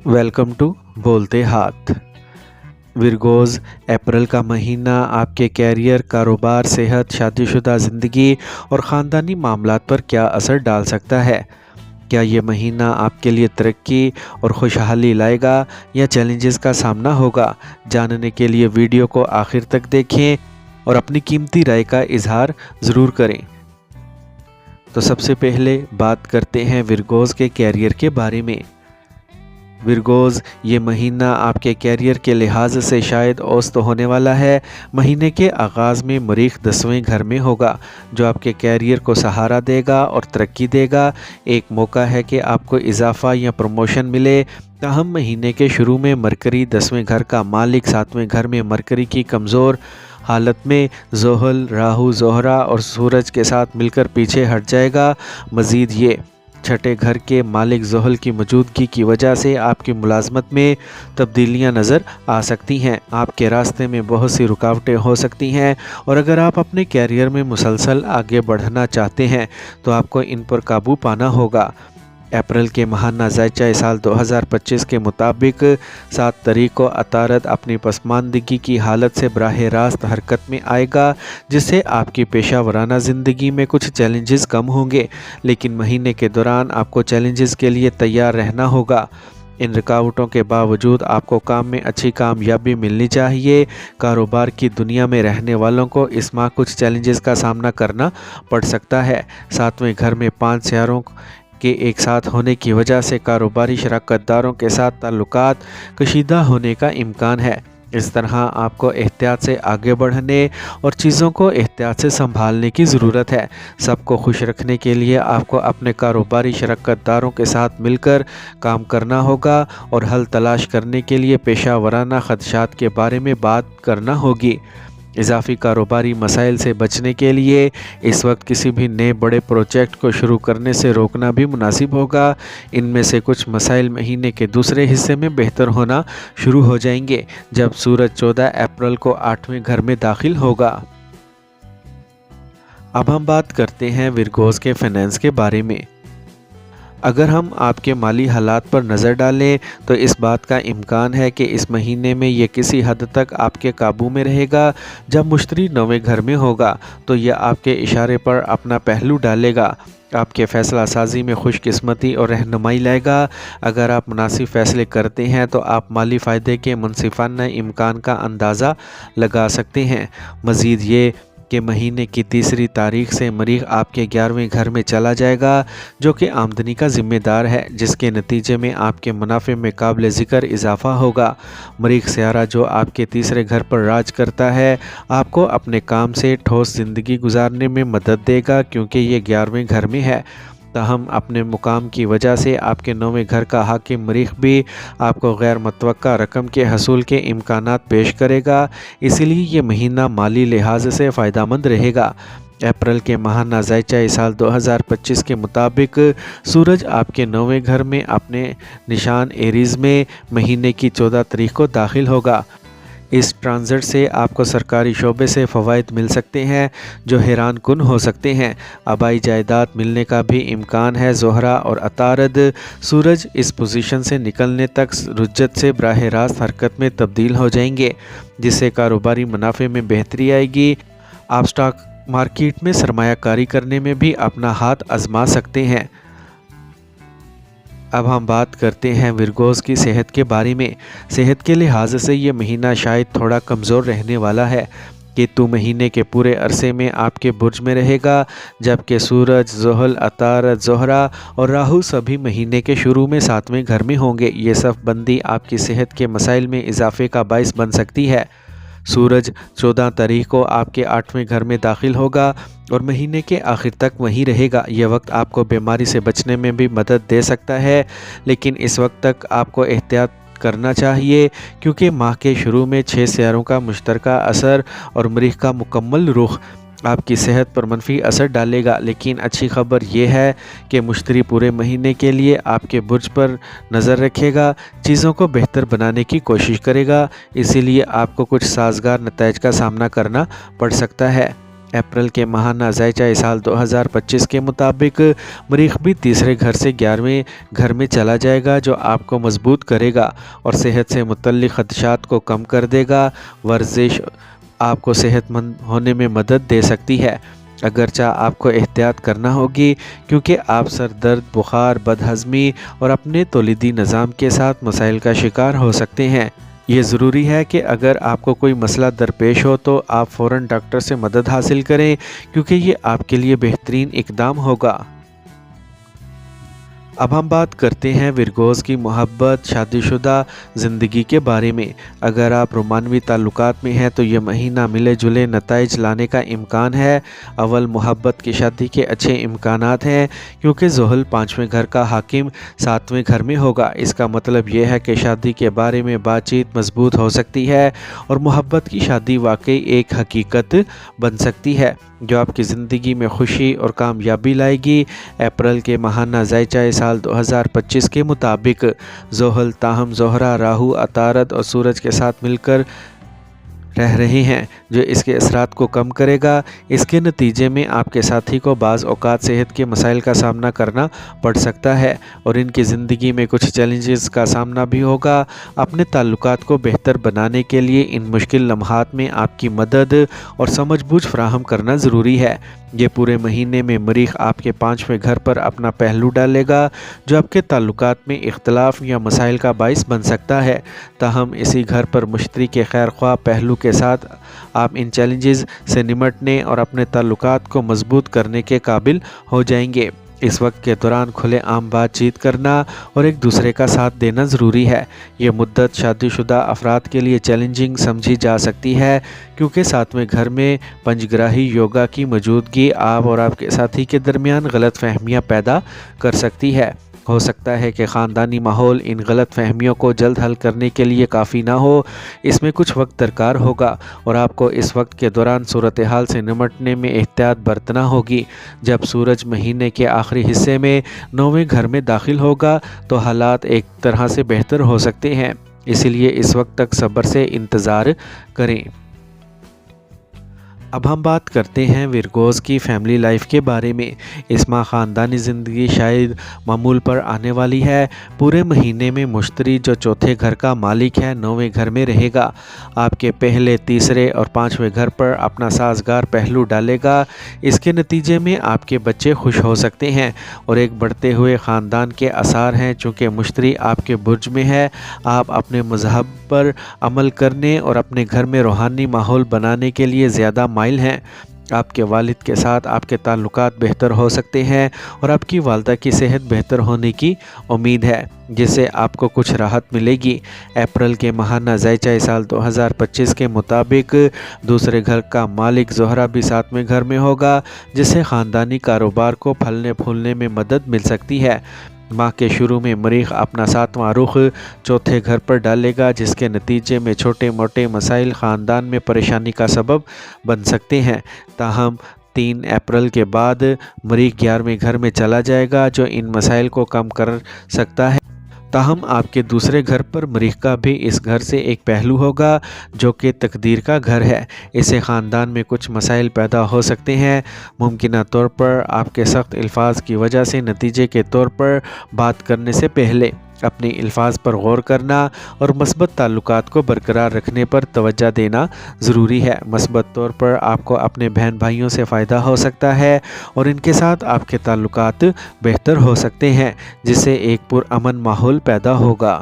Welcome to बोलते हाथ। विरगोज़, अप्रैल का महीना आपके कैरियर, कारोबार, सेहत, शादीशुदा ज़िंदगी और ख़ानदानी मामलात पर क्या असर डाल सकता है। क्या ये महीना आपके लिए तरक्की और खुशहाली लाएगा या चैलेंजेस का सामना होगा? जानने के लिए वीडियो को आखिर तक देखें और अपनी कीमती राय का इजहार ज़रूर करें। तो सबसे पहले बात करते हैं विरगोज़ के कैरियर के बारे में। विरगोज़, ये महीना आपके कैरियर के लिहाज से शायद औसत होने वाला है। महीने के आगाज़ में मरीख 10वें घर में होगा, जो आपके कैरियर को सहारा देगा और तरक्की देगा। एक मौका है कि आपको इजाफ़ा या प्रमोशन मिले। ताहम महीने के शुरू में मरकरी 10वें घर का मालिक 7वें घर में मरकरी की कमज़ोर हालत में ज़ोहल, राहु, ज़ोहरा और सूरज के साथ मिलकर पीछे हट जाएगा। मज़ीद ये छठे घर के मालिक ज़ोहल की मौजूदगी की वजह से आपकी मुलाजमत में तब्दीलियां नज़र आ सकती हैं। आपके रास्ते में बहुत सी रुकावटें हो सकती हैं और अगर आप अपने कैरियर में मुसलसल आगे बढ़ना चाहते हैं तो आपको इन पर काबू पाना होगा। अप्रैल के महाना ज़ायचा साल 2025 के मुताबिक 7 तारीख को अतारद अपनी पसमानदगी की हालत से बराह रास्त हरकत में आएगा, जिससे आपकी पेशा वराना ज़िंदगी में कुछ चैलेंजेस कम होंगे, लेकिन महीने के दौरान आपको चैलेंजेस के लिए तैयार रहना होगा। इन रुकावटों के बावजूद आपको काम में अच्छी कामयाबी मिलनी चाहिए। कारोबार की दुनिया में रहने वालों को इस माह कुछ चैलेंजेस का सामना करना पड़ सकता है। 7वें घर में 5 सितारों के एक साथ होने की वजह से कारोबारी शराकतदारों के साथ ताल्लुकात कशीदा होने का इम्कान है। इस तरह आपको एहतियात से आगे बढ़ने और चीज़ों को एहतियात से संभालने की ज़रूरत है। सबको खुश रखने के लिए आपको अपने कारोबारी शराकतदारों के साथ मिलकर काम करना होगा और हल तलाश करने के लिए पेशा वराना ख़दशात के बारे में बात करना होगी। इजाफी कारोबारी मसाइल से बचने के लिए इस वक्त किसी भी नए बड़े प्रोजेक्ट को शुरू करने से रोकना भी मुनासिब होगा। इनमें से कुछ मसाइल महीने के दूसरे हिस्से में बेहतर होना शुरू हो जाएंगे, जब सूरज 14 अप्रैल को 8वें घर में दाखिल होगा। अब हम बात करते हैं विरगोज़ के फाइनेंस के बारे में। अगर हम आपके माली हालात पर नज़र डालें तो इस बात का इम्कान है कि इस महीने में ये किसी हद तक आपके काबू में रहेगा। जब मुश्तरी 9वें घर में होगा तो यह आपके इशारे पर अपना पहलू डालेगा, आपके फ़ैसला साजी में खुशकिस्मती और रहनुमाई लाएगा। अगर आप मुनासिब फ़ैसले करते हैं तो आप माली फ़ायदे के मुनसिफ़ाना इम्कान का अंदाज़ा लगा सकते हैं। मज़ीद ये कि महीने की 3 तारीख से मरीख आपके 11वें घर में चला जाएगा, जो कि आमदनी का ज़िम्मेदार है, जिसके नतीजे में आपके मुनाफे में काबिल ज़िक्र इजाफ़ा होगा। मरीख सियारा जो आपके 3रे घर पर राज करता है, आपको अपने काम से ठोस ज़िंदगी गुजारने में मदद देगा, क्योंकि ये 11वें घर में है। ताहम अपने मुकाम की वजह से आपके 9वें घर का हाकिम मरीख भी आपको गैर मुतवक्का रकम के हसूल के इम्कानात पेश करेगा, इसीलिए ये महीना माली लिहाज से फ़ायदेमंद रहेगा। अप्रैल के महाना ज़ायचा साल 2025 के मुताबिक सूरज आपके 9वें घर में अपने निशान एरीज़ में महीने की 14 तारीख को दाखिल होगा। इस ट्रांजिट से आपको सरकारी शोबे से फ़वाइद मिल सकते हैं जो हैरान कुन हो सकते हैं। आबाई जायदाद मिलने का भी इम्कान है। ज़ोहरा और अतारद सूरज इस पोजीशन से निकलने तक रुज्जत से बराह रास्त हरकत में तब्दील हो जाएंगे, जिससे कारोबारी मुनाफे में बेहतरी आएगी। आप स्टॉक मार्केट में सरमायाकारी करने में भी अपना हाथ आजमा सकते हैं। अब हम बात करते हैं विरगोज़ की सेहत के बारे में। सेहत के लिहाज से ये महीना शायद थोड़ा कमज़ोर रहने वाला है। केतु महीने के पूरे अरसे में आपके बुर्ज में रहेगा, जबकि सूरज, ज़ोहल, अतारद, ज़ोहरा और राहु सभी महीने के शुरू में 7वें घर में होंगे। ये सफ़ बंदी आपकी सेहत के मसाइल में इजाफे का बाइस बन सकती है। सूरज 14 तारीख को आपके 8वें घर में दाखिल होगा और महीने के आखिर तक वहीं रहेगा। यह वक्त आपको बीमारी से बचने में भी मदद दे सकता है, लेकिन इस वक्त तक आपको एहतियात करना चाहिए, क्योंकि माह के शुरू में 6 सितारों का मुश्तरका असर और मरीख का मुकम्मल रुख आपकी सेहत पर मनफी असर डालेगा। लेकिन अच्छी खबर यह है कि मुश्तरी पूरे महीने के लिए आपके बुर्ज पर नज़र रखेगा, चीज़ों को बेहतर बनाने की कोशिश करेगा, इसीलिए आपको कुछ साजगार नताइज का सामना करना पड़ सकता है। اپریل کے ماہانہ ذائچہ سال 2025 کے مطابق مریخ بھی تیسرے گھر سے 11ویں گھر میں چلا جائے گا، جو آپ کو مضبوط کرے گا اور صحت سے متعلق خدشات کو کم کر دے گا۔ ورزش آپ کو صحت مند ہونے میں مدد دے سکتی ہے، اگرچہ آپ کو احتیاط کرنا ہوگی کیونکہ آپ سر درد، بخار، بد ہضمی اور اپنے تولیدی نظام کے ساتھ مسائل کا شکار ہو سکتے ہیں۔ یہ ضروری ہے کہ اگر آپ کو کوئی مسئلہ درپیش ہو تو آپ فوراً ڈاکٹر سے مدد حاصل کریں کیونکہ یہ آپ کے لیے بہترین اقدام ہوگا۔ اب ہم بات کرتے ہیں ورگوز کی محبت شادی شدہ زندگی کے بارے میں۔ اگر آپ رومانوی تعلقات میں ہیں تو یہ مہینہ ملے جلے نتائج لانے کا امکان ہے۔ اول محبت کی شادی کے اچھے امکانات ہیں کیونکہ زحل 5ویں گھر کا حاکم 7ویں گھر میں ہوگا۔ اس کا مطلب یہ ہے کہ شادی کے بارے میں بات چیت مضبوط ہو سکتی ہے اور محبت کی شادی واقعی ایک حقیقت بن سکتی ہے جو آپ کی زندگی میں خوشی اور کامیابی لائے گی۔ اپریل کے ماہانہ ذائچہ سال 2025 کے مطابق زحل تاہم زہرہ، راہو، عطارد اور سورج کے ساتھ مل کر رہ رہے ہیں جو اس کے اثرات کو کم کرے گا۔ اس کے نتیجے میں آپ کے ساتھی کو بعض اوقات صحت کے مسائل کا سامنا کرنا پڑ سکتا ہے اور ان کی زندگی میں کچھ چیلنجز کا سامنا بھی ہوگا۔ اپنے تعلقات کو بہتر بنانے کے لیے ان مشکل لمحات میں آپ کی مدد اور سمجھ بوجھ فراہم کرنا ضروری ہے۔ یہ پورے مہینے میں مریخ آپ کے 5ویں گھر پر اپنا پہلو ڈالے گا جو آپ کے تعلقات میں اختلاف یا مسائل کا باعث بن سکتا ہے۔ تاہم اسی گھر پر مشتری کے خیر خواہ پہلو کے ساتھ آپ ان چیلنجز سے نمٹنے اور اپنے تعلقات کو مضبوط کرنے کے قابل ہو جائیں گے۔ اس وقت کے دوران کھلے عام بات چیت کرنا اور ایک دوسرے کا ساتھ دینا ضروری ہے۔ یہ مدت شادی شدہ افراد کے لیے چیلنجنگ سمجھی جا سکتی ہے کیونکہ 7ویں گھر میں پنجگراہی یوگا کی موجودگی آپ اور آپ کے ساتھی کے درمیان غلط فہمیاں پیدا کر سکتی ہے۔ ہو سکتا ہے کہ خاندانی ماحول ان غلط فہمیوں کو جلد حل کرنے کے لیے کافی نہ ہو، اس میں کچھ وقت درکار ہوگا اور آپ کو اس وقت کے دوران صورتحال سے نمٹنے میں احتیاط برتنا ہوگی۔ جب سورج مہینے کے آخری حصے میں 9ویں گھر میں داخل ہوگا تو حالات ایک طرح سے بہتر ہو سکتے ہیں، اس لیے اس وقت تک صبر سے انتظار کریں۔ اب ہم بات کرتے ہیں ورگوز کی فیملی لائف کے بارے میں۔ اس ماہ خاندانی زندگی شاید معمول پر آنے والی ہے۔ پورے مہینے میں مشتری جو 4تھے گھر کا مالک ہے 9ویں گھر میں رہے گا، آپ کے پہلے، تیسرے اور 5ویں گھر پر اپنا سازگار پہلو ڈالے گا۔ اس کے نتیجے میں آپ کے بچے خوش ہو سکتے ہیں اور ایک بڑھتے ہوئے خاندان کے آثار ہیں۔ چونکہ مشتری آپ کے برج میں ہے، آپ اپنے مذہب پر عمل کرنے اور اپنے گھر میں روحانی ماحول بنانے کے لیے زیادہ مائل ہیں۔ آپ کے والد کے ساتھ آپ کے تعلقات بہتر ہو سکتے ہیں اور آپ کی والدہ کی صحت بہتر ہونے کی امید ہے جس سے آپ کو کچھ راحت ملے گی۔ اپریل کے ماہانہ ذائچہ سال 2025 کے مطابق دوسرے گھر کا مالک زہرہ بھی 7ویں گھر میں ہوگا جس سے خاندانی کاروبار کو پھلنے پھولنے میں مدد مل سکتی ہے۔ ماہ کے شروع میں مریخ اپنا 7واں رخ 4تھے گھر پر ڈالے گا جس کے نتیجے میں چھوٹے موٹے مسائل خاندان میں پریشانی کا سبب بن سکتے ہیں۔ تاہم 3 اپریل کے بعد مریخ 11ویں گھر میں چلا جائے گا جو ان مسائل کو کم کر سکتا ہے۔ تاہم آپ کے دوسرے گھر پر مریخ کا بھی اس گھر سے ایک پہلو ہوگا جو کہ تقدیر کا گھر ہے۔ اس سے خاندان میں کچھ مسائل پیدا ہو سکتے ہیں۔ ممکنہ طور پر آپ کے سخت الفاظ کی وجہ سے نتیجے کے طور پر بات کرنے سے پہلے اپنے الفاظ پر غور کرنا اور مثبت تعلقات کو برقرار رکھنے پر توجہ دینا ضروری ہے۔ مثبت طور پر آپ کو اپنے بہن بھائیوں سے فائدہ ہو سکتا ہے اور ان کے ساتھ آپ کے تعلقات بہتر ہو سکتے ہیں جس سے ایک پرامن ماحول پیدا ہوگا۔